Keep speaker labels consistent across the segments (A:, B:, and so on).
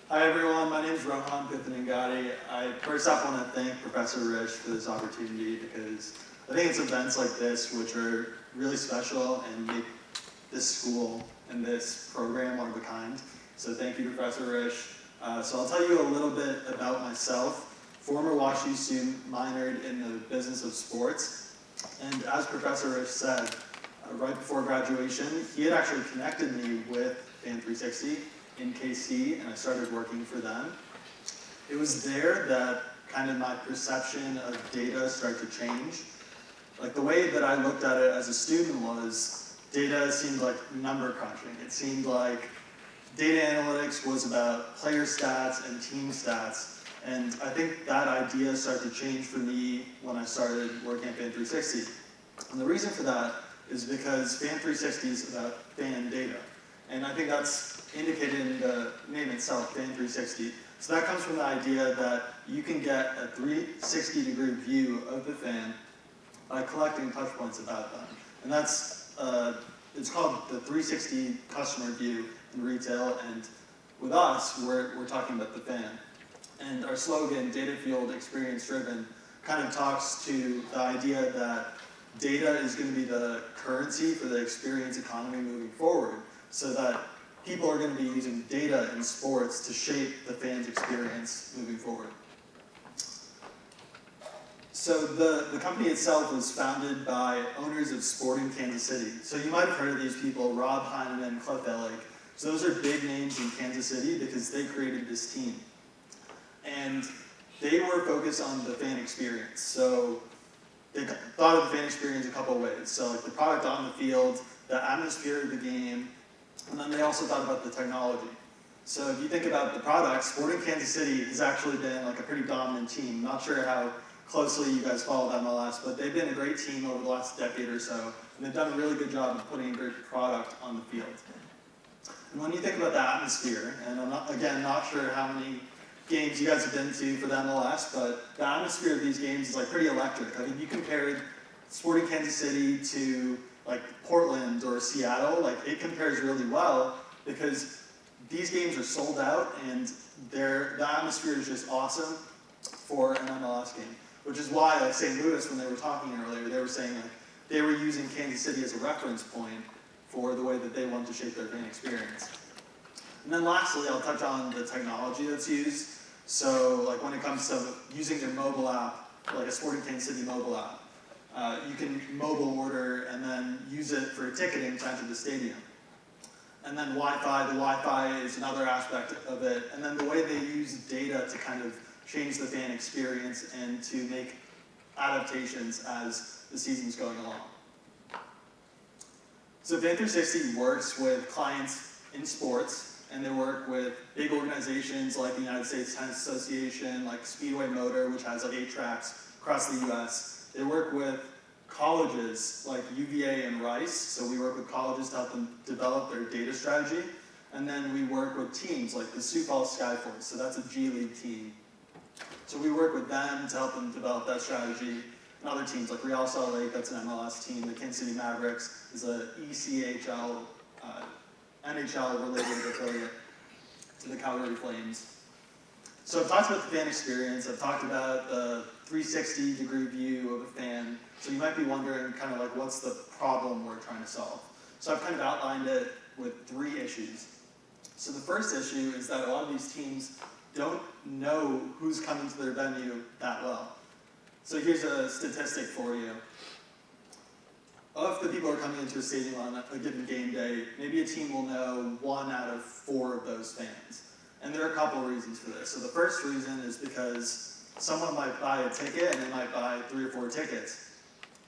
A: Hi everyone, my name is Rohan Puthanangady. I first off want to thank Professor Rishe for this opportunity because I think it's events like this which are really special and make this school and this program one of a kind. So thank you, Professor Rishe. So I'll tell you a little bit about myself. Former WashU student, minored in the business of sports. And as Professor Rishe said, right before graduation, he had actually connected me with FanThreeSixty in KC, and I started working for them. It was there that kind of my perception of data started to change. Like the way that I looked at it as a student was data seemed like number crunching. It seemed like data analytics was about player stats and team stats. And I think that idea started to change for me when I started working at FanThreeSixty. And the reason for that is because FanThreeSixty is about fan data. And I think that's indicated in the name itself, FanThreeSixty. So that comes from the idea that you can get a 360-degree view of the fan by collecting touch points about them. And that's, it's called the 360 customer view in retail. And with us, we're talking about the fan. And our slogan, Data Fueled, Experience Driven, kind of talks to the idea that data is going to be the currency for the experience economy moving forward, so that people are going to be using data in sports to shape the fans' experience moving forward. So the company itself was founded by owners of Sporting Kansas City. So you might have heard of these people, Rob Heineman, Cliff Ellick. So those are big names in Kansas City because they created this team. And they were focused on the fan experience. So they thought of the fan experience a couple of ways. So like the product on the field, the atmosphere of the game, and then they also thought about the technology. So if you think about the product, Sporting Kansas City has actually been like a pretty dominant team. Not sure how closely you guys followed MLS, but they've been a great team over the last decade or so, and they've done a really good job of putting a great product on the field. And when you think about the atmosphere, and I'm not sure how many games you guys have been to for the MLS, but the atmosphere of these games is like pretty electric. I mean, you compared Sporting Kansas City to like Portland or Seattle, like it compares really well because these games are sold out and the atmosphere is just awesome for an MLS game. Which is why like St. Louis, when they were talking earlier, they were saying like they were using Kansas City as a reference point for the way that they want to shape their fan experience. And then lastly, I'll touch on the technology that's used. So like when it comes to using your mobile app, like a Sporting Kansas City mobile app, you can mobile order and then use it for ticketing to enter the stadium. And then Wi-Fi, the Wi-Fi is another aspect of it. And then the way they use data to kind of change the fan experience and to make adaptations as the season's going along. So FanThreeSixty works with clients in sports, and they work with big organizations like the United States Tennis Association, like Speedway Motor, which has like 8 tracks across the US. They work with colleges like UVA and Rice, so we work with colleges to help them develop their data strategy. And then we work with teams like the Sioux Falls Skyforce, so that's a G League team. So we work with them to help them develop that strategy. And other teams like Real Salt Lake, that's an MLS team. The Kansas City Mavericks is a ECHL, NHL-related affiliate to the Calgary Flames. So I've talked about the fan experience. I've talked about the 360-degree view of a fan. So you might be wondering kind of like what's the problem we're trying to solve. So I've kind of outlined it with 3 issues. So the first issue is that a lot of these teams don't know who's coming to their venue that well. So here's a statistic for you. Of the people who are coming into a stadium on a given game day, maybe a team will know 1 out of 4 of those fans. And there are a couple of reasons for this. So the first reason is because someone might buy a ticket and they might buy 3 or 4 tickets,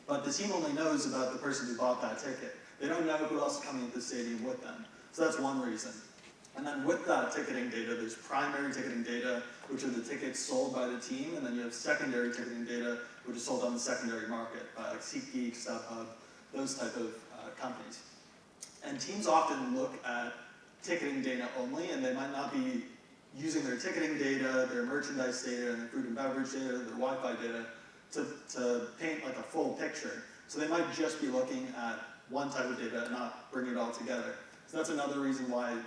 A: but the team only knows about the person who bought that ticket. They don't know who else is coming into the stadium with them. So that's one reason. And then with that ticketing data, there's primary ticketing data, which are the tickets sold by the team, and then you have secondary ticketing data, which is sold on the secondary market by like SeatGeek, StubHub, those type of companies. And teams often look at ticketing data only, and they might not be using their ticketing data, their merchandise data, and their food and beverage data, their Wi-Fi data to paint like a full picture. So they might just be looking at one type of data and not bring it all together. So that's another reason why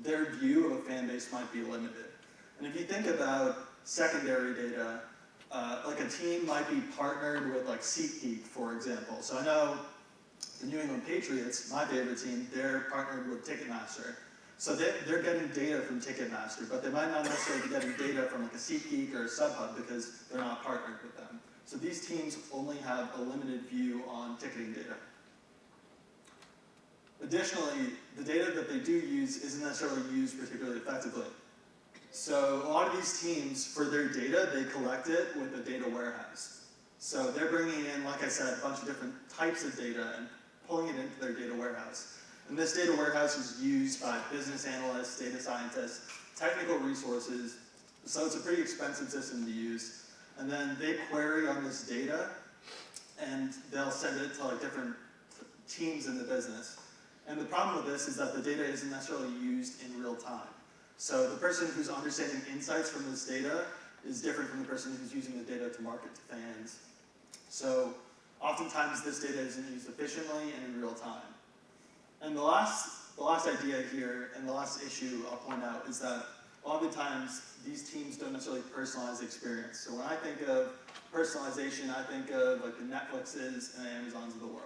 A: their view of a fan base might be limited. And if you think about secondary data, like a team might be partnered with like SeatGeek, for example. So I know the New England Patriots, my favorite team, they're partnered with Ticketmaster. So they're getting data from Ticketmaster, but they might not necessarily be getting data from like a SeatGeek or a StubHub because they're not partnered with them. So these teams only have a limited view on ticketing data. Additionally, the data that they do use isn't necessarily used particularly effectively. So a lot of these teams, for their data, they collect it with a data warehouse. So they're bringing in, like I said, a bunch of different types of data and pulling it into their data warehouse. And this data warehouse is used by business analysts, data scientists, technical resources. So it's a pretty expensive system to use. And then they query on this data, and they'll send it to like different teams in the business. And the problem with this is that the data isn't necessarily used in real time. So the person who's understanding insights from this data is different from the person who's using the data to market to fans. So oftentimes this data isn't used efficiently and in real time. And the last idea here, and the last issue I'll point out, is that a lot of the times these teams don't necessarily personalize the experience. So when I think of personalization, I think of like the Netflixes and the Amazons of the world.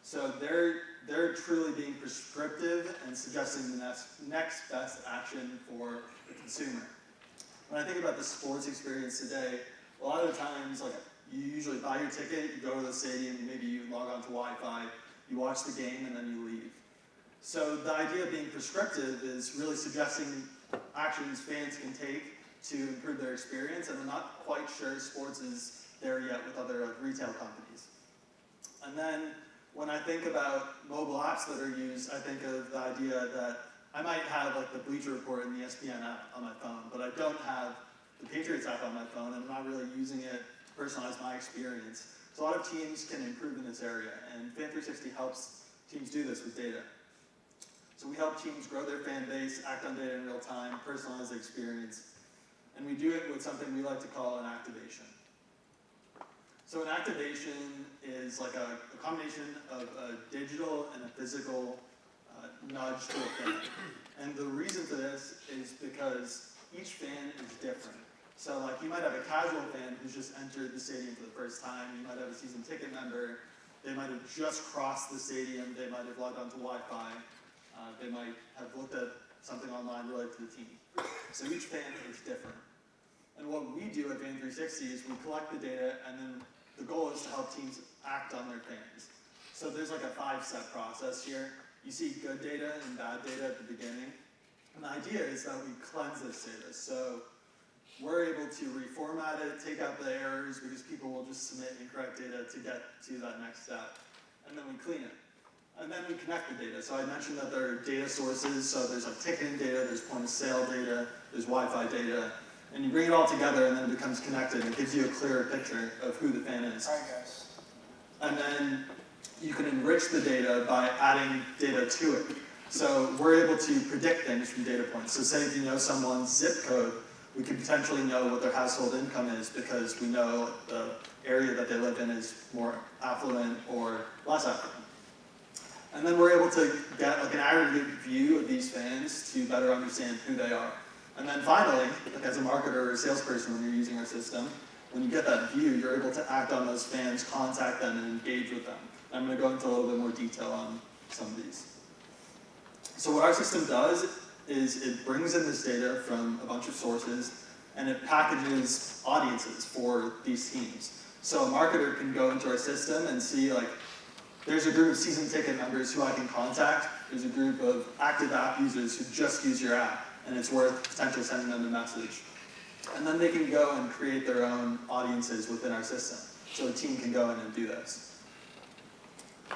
A: So they're truly being prescriptive and suggesting the next best action for the consumer. When I think about the sports experience today, a lot of the times, like, you usually buy your ticket, you go to the stadium, maybe you log on to Wi-Fi, you watch the game, and then you leave. So the idea of being prescriptive is really suggesting actions fans can take to improve their experience, and I'm not quite sure sports is there yet with other retail companies. And then when I think about mobile apps that are used, I think of the idea that I might have like the Bleacher Report and the ESPN app on my phone, but I don't have the Patriots app on my phone, and I'm not really using it to personalize my experience. So a lot of teams can improve in this area, and FanThreeSixty helps teams do this with data. So we help teams grow their fan base, act on data in real time, personalize the experience, and we do it with something we like to call an activation. So an activation is like a combination of a digital and a physical nudge to a fan. And the reason for this is because each fan is different. So like you might have a casual fan who's just entered the stadium for the first time. You might have a season ticket member. They might have just crossed the stadium. They might have logged onto Wi-Fi. They might have looked at something online related to the team. So each fan is different. And what we do at FanThreeSixty is we collect the data, and then the goal is to help teams act on their fans. So there's like a 5-step process here. You see good data and bad data at the beginning. And the idea is that we cleanse this data. So we're able to reformat it, take out the errors, because people will just submit incorrect data to get to that next step. And then we clean it. And then we connect the data. So I mentioned that there are data sources. So there's like ticketing data, there's point of sale data, there's Wi-Fi data. And you bring it all together, and then it becomes connected. And it gives you a clearer picture of who the fan is.
B: All right, guys.
A: And then you can enrich the data by adding data to it. So we're able to predict things from data points. So say if you know someone's zip code, we could potentially know what their household income is because we know the area that they live in is more affluent or less affluent. And then we're able to get like an aggregate view of these fans to better understand who they are. And then finally, like as a marketer or a salesperson when you're using our system, when you get that view, you're able to act on those fans, contact them, and engage with them. I'm going to go into a little bit more detail on some of these. So what our system does is it brings in this data from a bunch of sources, and it packages audiences for these teams. So a marketer can go into our system and see, like, there's a group of season ticket members who I can contact. There's a group of active app users who just use your app, and it's worth potentially sending them a message. And then they can go and create their own audiences within our system. So a team can go in and do this.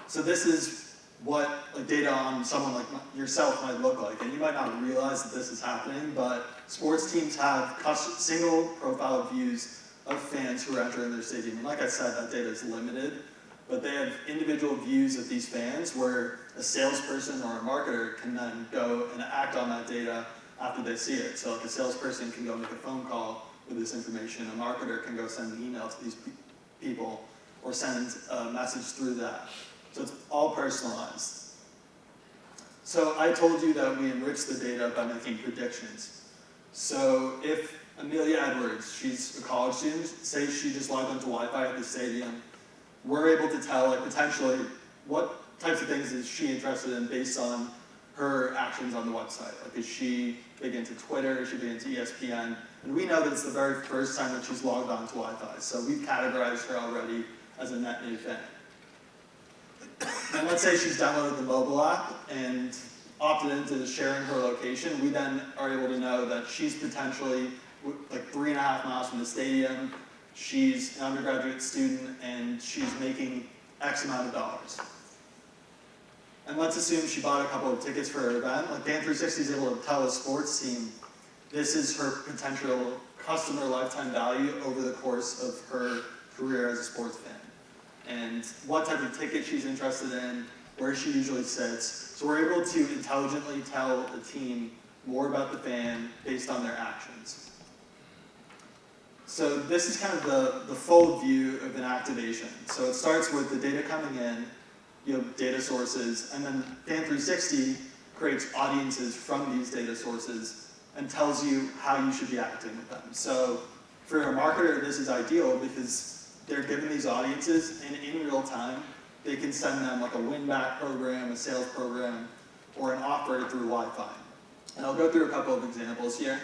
A: So this is what like data on someone like yourself might look like. And you might not realize that this is happening, but sports teams have single profile views of fans who are entering their stadium. And like I said, that data is limited, but they have individual views of these fans where a salesperson or a marketer can then go and act on that data after they see it. So like a salesperson can go make a phone call with this information. A marketer can go send an email to these people or send a message through that. So it's all personalized. So I told you that we enrich the data by making predictions. So if Amelia Edwards, she's a college student, say she just logged onto Wi-Fi at the stadium, we're able to tell, like, potentially what types of things is she interested in based on her actions on the website. Like, is she big into Twitter? Is she big into ESPN? And we know that it's the very first time that she's logged on to Wi-Fi. So we've categorized her already as a net new fan. And let's say she's downloaded the mobile app and opted into sharing her location. We then are able to know that she's potentially like 3.5 miles from the stadium. She's an undergraduate student and she's making X amount of dollars. And let's assume she bought a couple of tickets for her event. Like, FanThreeSixty is able to tell a sports team, this is her potential customer lifetime value over the course of her career as a sports fan. And what type of ticket she's interested in, where she usually sits. So we're able to intelligently tell the team more about the fan based on their actions. So this is kind of the full view of an activation. So it starts with the data coming in, you have data sources, and then FanThreeSixty creates audiences from these data sources and tells you how you should be acting with them. So for a marketer, this is ideal because they're given these audiences, and in real time, they can send them like a win-back program, a sales program, or an offer through Wi-Fi. And I'll go through a couple of examples here.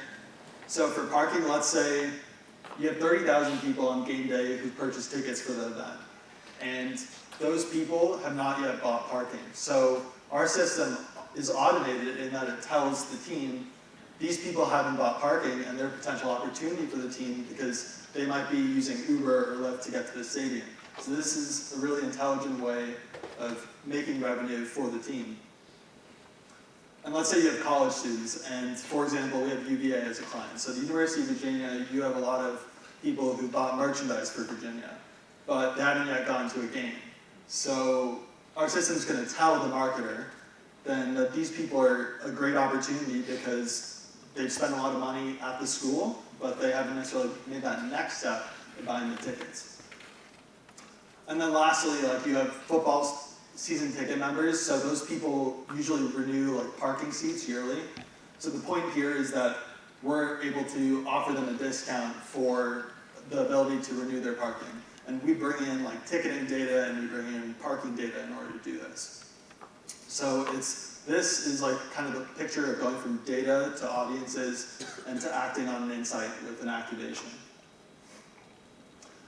A: So for parking, let's say you have 30,000 people on game day who purchased tickets for the event. And those people have not yet bought parking. So our system is automated in that it tells the team, these people haven't bought parking and they're a potential opportunity for the team because they might be using Uber or Lyft to get to the stadium. So this is a really intelligent way of making revenue for the team. And let's say you have college students, and for example, we have UVA as a client. So the University of Virginia, you have a lot of people who bought merchandise for Virginia, but they haven't yet gone to a game. So our system is going to tell the marketer then that these people are a great opportunity because they've spent a lot of money at the school, but they haven't necessarily made that next step in buying the tickets. And then lastly, like, you have football season ticket members, so those people usually renew like parking seats yearly. So the point here is that we're able to offer them a discount for the ability to renew their parking. And we bring in like ticketing data and we bring in parking data in order to do this. So this is like kind of the picture of going from data to audiences and to acting on an insight with an activation.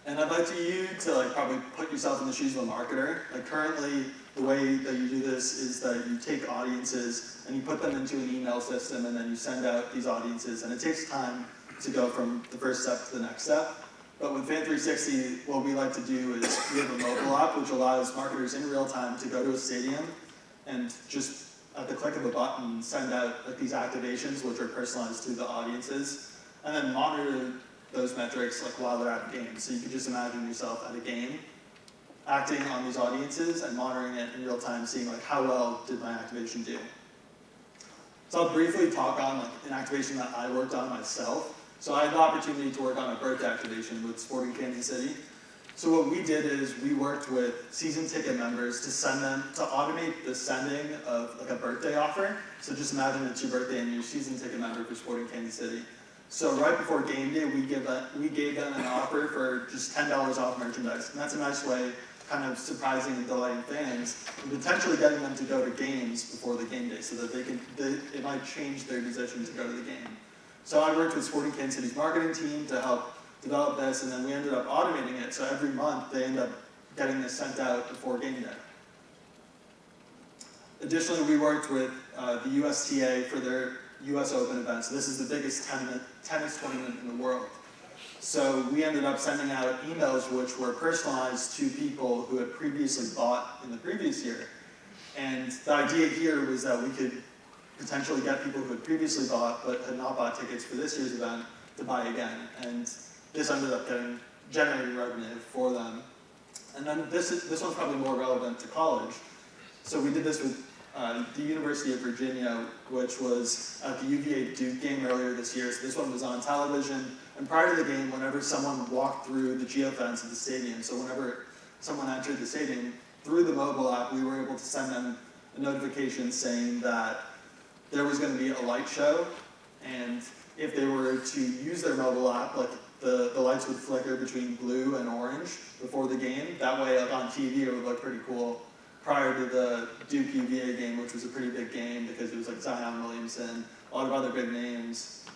A: And I'd like you to like probably put yourself in the shoes of a marketer. Like currently, the way that you do this is that you take audiences and you put them into an email system and then you send out these audiences. And it takes time to go from the first step to the next step. But with FanThreeSixty, what we like to do is we have a mobile app which allows marketers in real time to go to a stadium and just at the click of a button send out like these activations which are personalized to the audiences and then monitor those metrics like while they're at a game. So you can just imagine yourself at a game acting on these audiences and monitoring it in real time, seeing like how well did my activation do. So I'll briefly talk on like an activation that I worked on myself. So I had the opportunity to work on a birthday activation with Sporting Kansas City. So what we did is we worked with season ticket members to send them, to automate the sending of like a birthday offer. So just imagine it's your birthday and you're a season ticket member for Sporting Kansas City. So right before game day, we gave them an offer for just $10 off merchandise. And that's a nice way, kind of surprising and delighting fans, and potentially getting them to go to games before the game day so that it might change their decision to go to the game. So I worked with Sporting Kansas City's marketing team to help develop this, and then we ended up automating it. So every month they end up getting this sent out before game day. Additionally, we worked with the USTA for their US Open event. So this is the biggest tennis tournament in the world. So we ended up sending out emails which were personalized to people who had previously bought in the previous year. And the idea here was that we could potentially get people who had previously bought but had not bought tickets for this year's event to buy again. And this ended up generating revenue for them. And then this one's probably more relevant to college. So we did this with the University of Virginia, which was at the UVA Duke game earlier this year. So this one was on television. And prior to the game, whenever someone walked through the geofence of the stadium, so whenever someone entered the stadium, through the mobile app, we were able to send them a notification saying that there was going to be a light show, and if they were to use their mobile app, like the lights would flicker between blue and orange before the game. That way, like on TV, it would look pretty cool. Prior to the Duke UVA game, which was a pretty big game because it was like Zion Williamson, a lot of other big names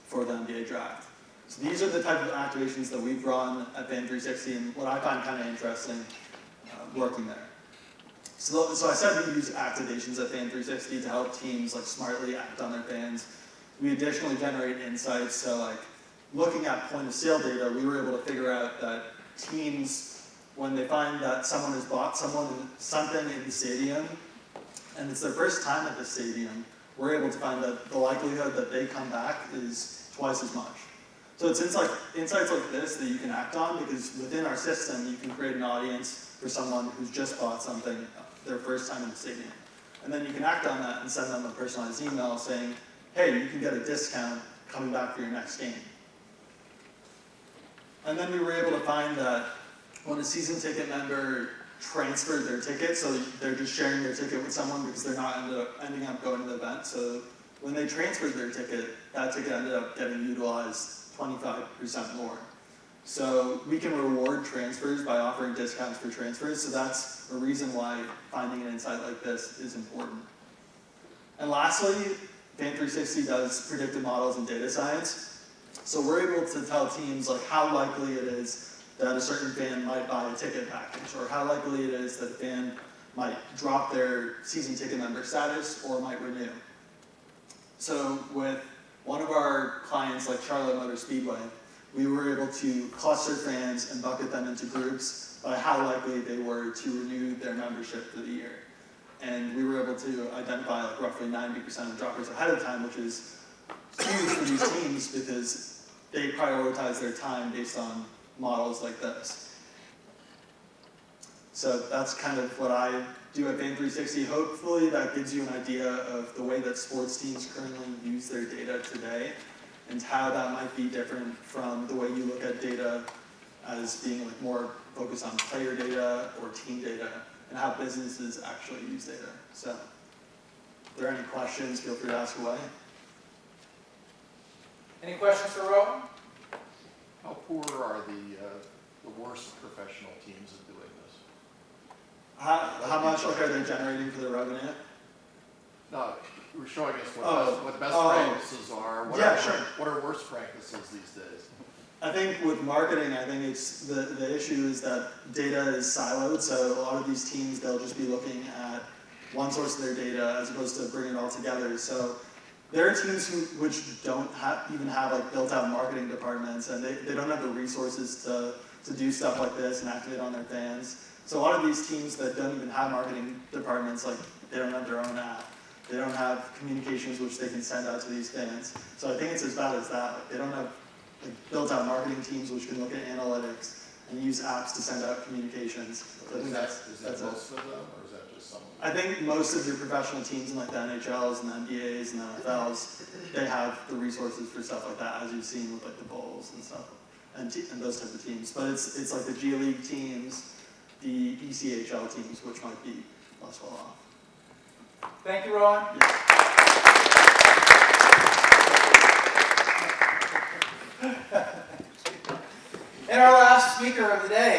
A: for the NBA draft. So these are the type of activations that we've run at FanThreeSixty, and what I find kind of interesting working there. So I said we use activations at FanThreeSixty to help teams like smartly act on their fans. We additionally generate insights. So like looking at point of sale data, we were able to figure out that teams, when they find that someone has bought something in the stadium, and it's their first time at the stadium, we're able to find that the likelihood that they come back is twice as much. So it's insights like this that you can act on, because within our system, you can create an audience for someone who's just bought something their first time in the stadium. And then you can act on that and send them a personalized email saying, hey, you can get a discount coming back for your next game. And then we were able to find that when a season ticket member transferred their ticket, so they're just sharing their ticket with someone because they're not ending up going to the event. So when they transferred their ticket, that ticket ended up getting utilized 25% more. So we can reward transfers by offering discounts for transfers. So that's a reason why finding an insight like this is important. And lastly, FanThreeSixty does predictive models and data science. So we're able to tell teams like how likely it is that a certain fan might buy a ticket package, or how likely it is that a fan might drop their season ticket member status or might renew. So with one of our clients, like Charlotte Motor Speedway, we were able to cluster fans and bucket them into groups by how likely they were to renew their membership for the year. And we were able to identify like roughly 90% of droppers ahead of time, which is huge for these teams because they prioritize their time based on models like this. So that's kind of what I do at FanThreeSixty. Hopefully that gives you an idea of the way that sports teams currently use their data today and how that might be different from the way you look at data as being like more focused on player data or team data and how businesses actually use data. So if there are any questions, feel free to ask away.
B: Any questions for Rohan?
C: How poor are the worst professional teams at doing this?
A: How much like are they generating for the revenue?
C: No, we're showing us
A: Oh.
C: what the best
A: Oh.
C: practices are. What are worst practices these days?
A: I think with marketing, I think it's the issue is that data is siloed. So a lot of these teams, they'll just be looking at one source of their data as opposed to bringing it all together. So there are teams which don't even have like built-out marketing departments, and they don't have the resources to do stuff like this and activate on their fans. So a lot of these teams that don't even have marketing departments, like they don't have their own app. They don't have communications which they can send out to these fans. So I think it's as bad as that. Like, they don't have like, built-out marketing teams which can look at analytics and use apps to send out communications. So I think
C: Is that
A: that's
C: most of them, or is that just some of them?
A: I think most of your professional teams in like the NHLs and the NBAs and the NFLs, they have the resources for stuff like that, as you've seen with like the Bulls and stuff, and those types of teams. But it's like the G League teams, the ECHL teams, which might be less well off.
B: Thank you, Rohan. And our last speaker of the day